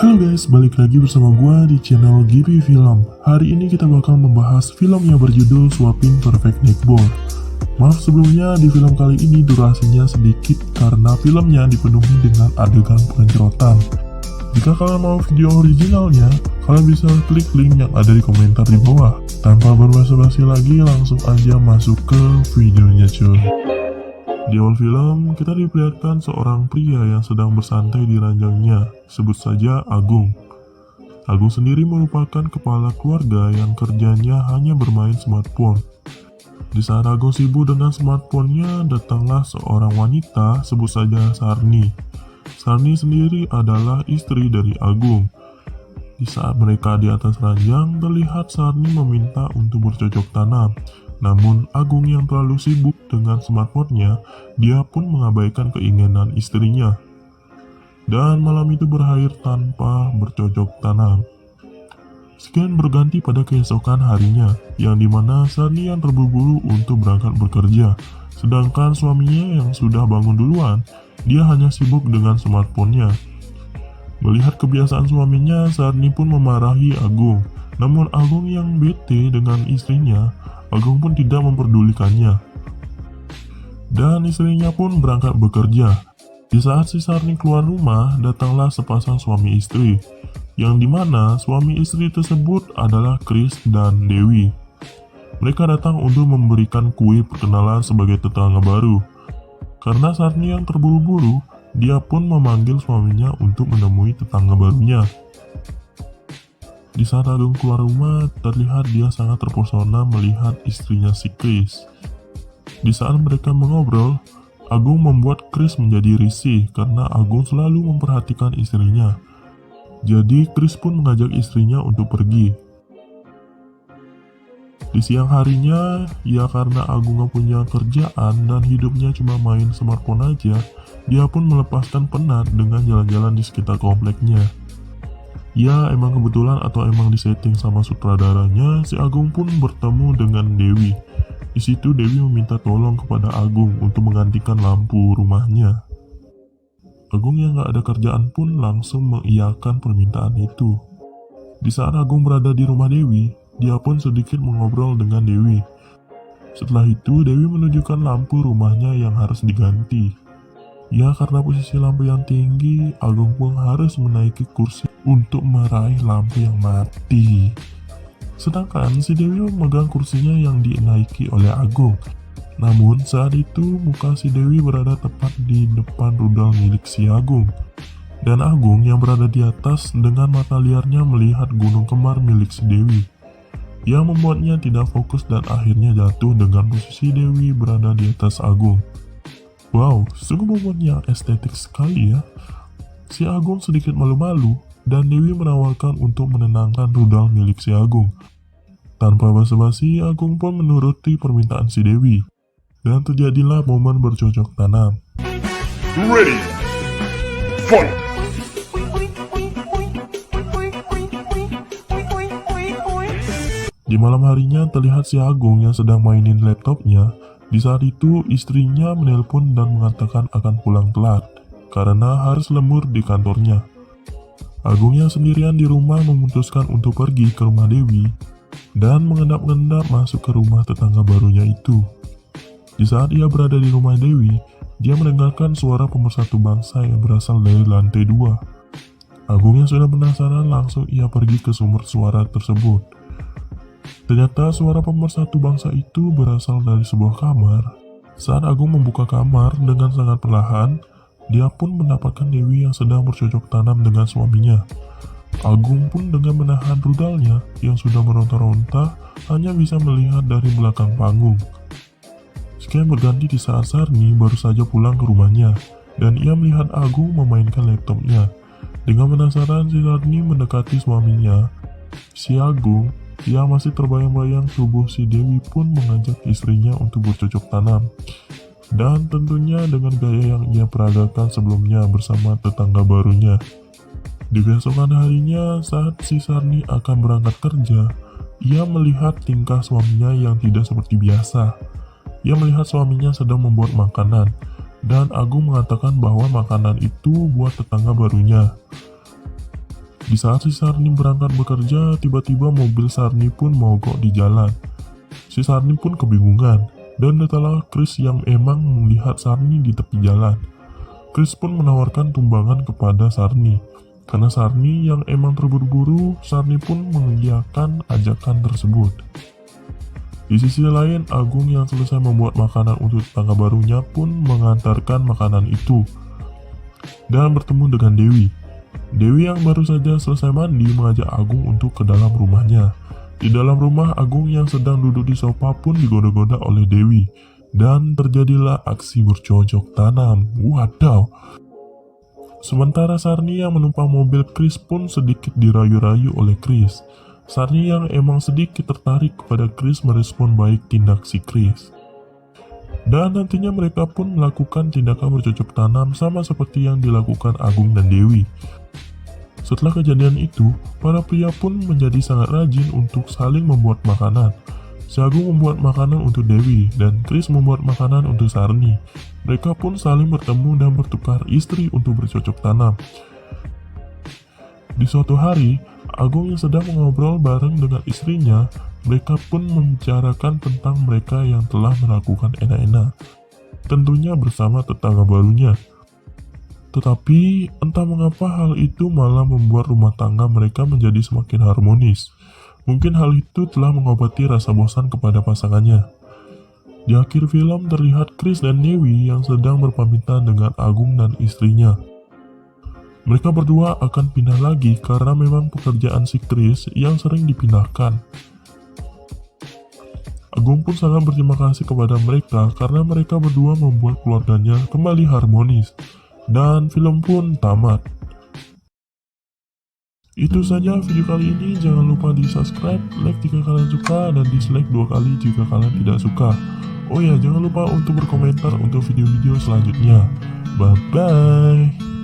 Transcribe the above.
Halo guys, balik lagi bersama gua di channel Gibi Film. Hari ini kita bakal membahas film yang berjudul Swapping Perfect Netball. Maaf sebelumnya, di film kali ini durasinya sedikit karena filmnya dipenuhi dengan adegan pencorotan. Jika kalian mau video originalnya, kalian bisa klik link yang ada di komentar di bawah. Tanpa berbasa-basi lagi, langsung aja masuk ke videonya cuy. Di awal film, kita diperlihatkan seorang pria yang sedang bersantai di ranjangnya, sebut saja Agung. Agung sendiri merupakan kepala keluarga yang kerjanya hanya bermain smartphone. Di saat Agung sibuk dengan smartphone-nya, datanglah seorang wanita, sebut saja Sarni. Sarni sendiri adalah istri dari Agung. Di saat mereka di atas ranjang, terlihat Sarni meminta untuk bercocok tanam. Namun Agung yang terlalu sibuk dengan smartphone-nya, dia pun mengabaikan keinginan istrinya. Dan malam itu berakhir tanpa bercocok tanam. Sekian berganti pada keesokan harinya, yang dimana Sarni yang terburu-buru untuk berangkat bekerja. Sedangkan suaminya yang sudah bangun duluan, dia hanya sibuk dengan smartphone-nya. Melihat kebiasaan suaminya, Sarni pun memarahi Agung. Namun Agung yang bete dengan istrinya, Agung pun tidak memperdulikannya. Dan istrinya pun berangkat bekerja. Di saat si Sarni keluar rumah, datanglah sepasang suami istri, yang dimana suami istri tersebut adalah Chris dan Dewi. Mereka datang untuk memberikan kue perkenalan sebagai tetangga baru. Karena Sarni yang terburu-buru, dia pun memanggil suaminya untuk menemui tetangga barunya. Di saat Agung keluar rumah, terlihat dia sangat terpesona melihat istrinya si Chris. Di saat mereka mengobrol, Agung membuat Chris menjadi risih karena Agung selalu memperhatikan istrinya. Jadi Chris pun mengajak istrinya untuk pergi. Di siang harinya, ya karena Agung gak punya kerjaan dan hidupnya cuma main smartphone aja, dia pun melepaskan penat dengan jalan-jalan di sekitar kompleknya. Ya emang kebetulan atau emang disetting sama sutradaranya, si Agung pun bertemu dengan Dewi. Di situ Dewi meminta tolong kepada Agung untuk menggantikan lampu rumahnya. Agung yang gak ada kerjaan pun langsung mengiyakan permintaan itu. Di saat Agung berada di rumah Dewi, dia pun sedikit mengobrol dengan Dewi. Setelah itu Dewi menunjukkan lampu rumahnya yang harus diganti. Ya karena posisi lampu yang tinggi, Agung pun harus menaiki kursi untuk meraih lampu yang mati. Sedangkan si Dewi memegang kursinya yang dinaiki oleh Agung. Namun saat itu muka si Dewi berada tepat di depan rudal milik si Agung. Dan Agung yang berada di atas dengan mata liarnya melihat gunung kembar milik si Dewi, yang membuatnya tidak fokus dan akhirnya jatuh dengan posisi Dewi berada di atas Agung. Wow, sungguh membuatnya estetik sekali ya. Si Agung sedikit malu-malu dan Dewi menawarkan untuk menenangkan rudal milik si Agung. Tanpa basa-basi, Agung pun menuruti permintaan si Dewi. Dan terjadilah momen bercocok tanam. Ready, fight! Di malam harinya terlihat si Agung yang sedang mainin laptopnya. Di saat itu istrinya menelpon dan mengatakan akan pulang telat karena harus lembur di kantornya. Agung yang sendirian di rumah memutuskan untuk pergi ke rumah Dewi dan mengendap-endap masuk ke rumah tetangga barunya itu. Di saat ia berada di rumah Dewi, dia mendengarkan suara pemersatu bangsa yang berasal dari lantai 2. Agung yang sudah penasaran langsung ia pergi ke sumber suara tersebut. Ternyata suara pemersatu bangsa itu berasal dari sebuah kamar. Saat Agung membuka kamar dengan sangat perlahan, dia pun mendapatkan Dewi yang sedang bercocok tanam dengan suaminya. Agung pun dengan menahan rudalnya yang sudah meronta-ronta hanya bisa melihat dari belakang panggung. Sekian berganti di saat Sarni baru saja pulang ke rumahnya dan ia melihat Agung memainkan laptopnya. Dengan penasaran, si Sarni mendekati suaminya. Si Agung yang masih terbayang-bayang tubuh si Dewi pun mengajak istrinya untuk bercocok tanam. Dan tentunya dengan gaya yang ia peragakan sebelumnya bersama tetangga barunya. Di keesokan harinya saat si Sarni akan berangkat kerja, ia melihat tingkah suaminya yang tidak seperti biasa. Ia melihat suaminya sedang membuat makanan, dan Agung mengatakan bahwa makanan itu buat tetangga barunya. Di saat si Sarni berangkat bekerja, tiba-tiba mobil Sarni pun mogok di jalan. Si Sarni pun kebingungan, dan datanglah Chris yang emang melihat Sarni di tepi jalan. Chris pun menawarkan tumbangan kepada Sarni. Karena Sarni yang emang terburu-buru, Sarni pun mengiyakan ajakan tersebut. Di sisi lain, Agung yang selesai membuat makanan untuk tetangga barunya pun mengantarkan makanan itu dan bertemu dengan Dewi. Dewi yang baru saja selesai mandi mengajak Agung untuk ke dalam rumahnya. Di dalam rumah, Agung yang sedang duduk di sofa pun digoda-goda oleh Dewi. Dan terjadilah aksi bercocok tanam. Wadaw! Sementara Sarni yang menumpang mobil Chris pun sedikit dirayu-rayu oleh Chris. Sarni yang emang sedikit tertarik kepada Chris merespon baik tindak si Chris. Dan nantinya mereka pun melakukan tindakan bercocok tanam sama seperti yang dilakukan Agung dan Dewi. Setelah kejadian itu, para pria pun menjadi sangat rajin untuk saling membuat makanan. Si Agung membuat makanan untuk Dewi, dan Chris membuat makanan untuk Sarni. Mereka pun saling bertemu dan bertukar istri untuk bercocok tanam. Di suatu hari, Agung yang sedang mengobrol bareng dengan istrinya, mereka pun membicarakan tentang mereka yang telah melakukan enak-enak. Tentunya bersama tetangga barunya. Tetapi, entah mengapa hal itu malah membuat rumah tangga mereka menjadi semakin harmonis. Mungkin hal itu telah mengobati rasa bosan kepada pasangannya. Di akhir film terlihat Chris dan Dewi yang sedang berpamitan dengan Agung dan istrinya. Mereka berdua akan pindah lagi karena memang pekerjaan si Chris yang sering dipindahkan. Agung pun sangat berterima kasih kepada mereka karena mereka berdua membuat keluarganya kembali harmonis. Dan film pun tamat. Itu saja video kali ini, jangan lupa di subscribe, like jika kalian suka, dan dislike 2 kali jika kalian tidak suka. Oh ya, jangan lupa untuk berkomentar untuk video-video selanjutnya. Bye-bye.